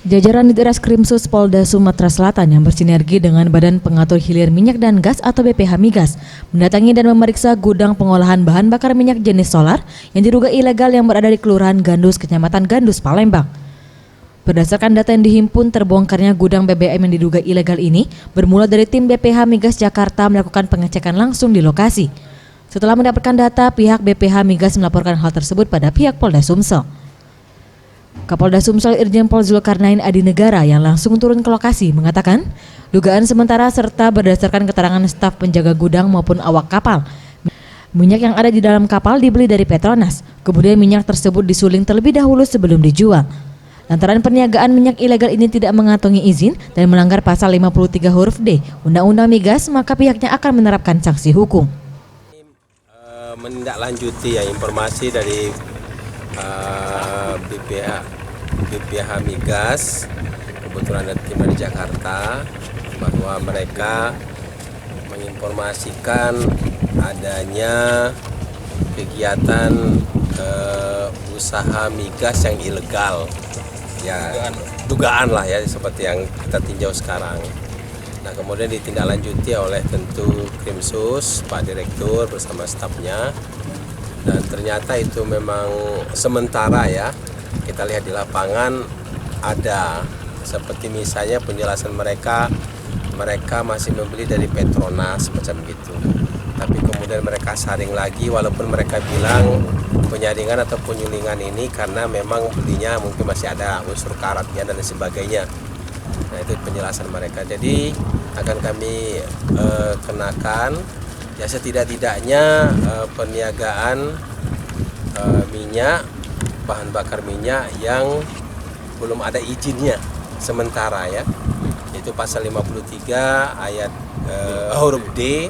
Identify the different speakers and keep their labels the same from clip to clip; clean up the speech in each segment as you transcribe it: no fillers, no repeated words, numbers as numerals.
Speaker 1: Jajaran Ditreskrimsus Polda Sumatera Selatan yang bersinergi dengan Badan Pengatur Hilir Minyak dan Gas atau BPH Migas mendatangi dan memeriksa gudang pengolahan bahan bakar minyak jenis solar yang diduga ilegal yang berada di Kelurahan Gandus, Kecamatan Gandus, Palembang. Berdasarkan data yang dihimpun, terbongkarnya gudang BBM yang diduga ilegal ini bermula dari tim BPH Migas Jakarta melakukan pengecekan langsung di lokasi. Setelah mendapatkan data, pihak BPH Migas melaporkan hal tersebut pada pihak Polda Sumsel. Kapolda Sumsel Irjen Pol Zulkarnain Adinegara yang langsung turun ke lokasi mengatakan, dugaan sementara serta berdasarkan keterangan staf penjaga gudang maupun awak kapal, minyak yang ada di dalam kapal dibeli dari Petronas. Kemudian minyak tersebut disuling terlebih dahulu sebelum dijual. Lantaran perniagaan minyak ilegal ini tidak mengantongi izin dan melanggar pasal 53 huruf D Undang-Undang Migas, maka pihaknya akan menerapkan sanksi hukum.
Speaker 2: Menindaklanjuti informasi dari BPH Migas, kebetulan ada tim dari Jakarta, bahwa mereka menginformasikan adanya kegiatan usaha migas yang ilegal, ya dugaan lah ya, seperti yang kita tinjau sekarang. Nah, kemudian ditindaklanjuti oleh tentu Krimsus, Pak Direktur bersama stafnya, dan ternyata itu memang sementara ya. Kita lihat di lapangan ada seperti misalnya penjelasan mereka masih membeli dari Petronas macam gitu. Tapi kemudian mereka saring lagi, walaupun mereka bilang penyaringan atau penyulingan ini karena memang belinya mungkin masih ada unsur karatnya dan sebagainya. Nah, itu penjelasan mereka. Jadi akan kami kenakan ya setidak-tidaknya perniagaan minyak, bahan bakar minyak yang belum ada izinnya sementara ya. Itu pasal 53 ayat huruf D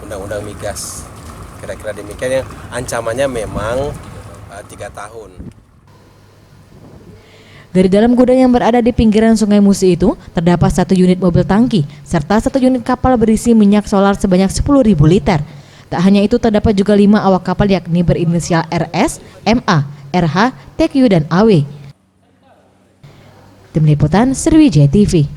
Speaker 2: Undang-Undang Migas. Kira-kira demikian, yang ancamannya memang 3 tahun.
Speaker 1: Dari dalam gudang yang berada di pinggiran Sungai Musi itu, terdapat 1 unit mobil tangki, serta 1 unit kapal berisi minyak solar sebanyak 10.000 liter. Tak hanya itu, terdapat juga 5 awak kapal yakni berinisial RS, MA, RH, TQ, dan AW. Tim Liputan Sriwijaya TV.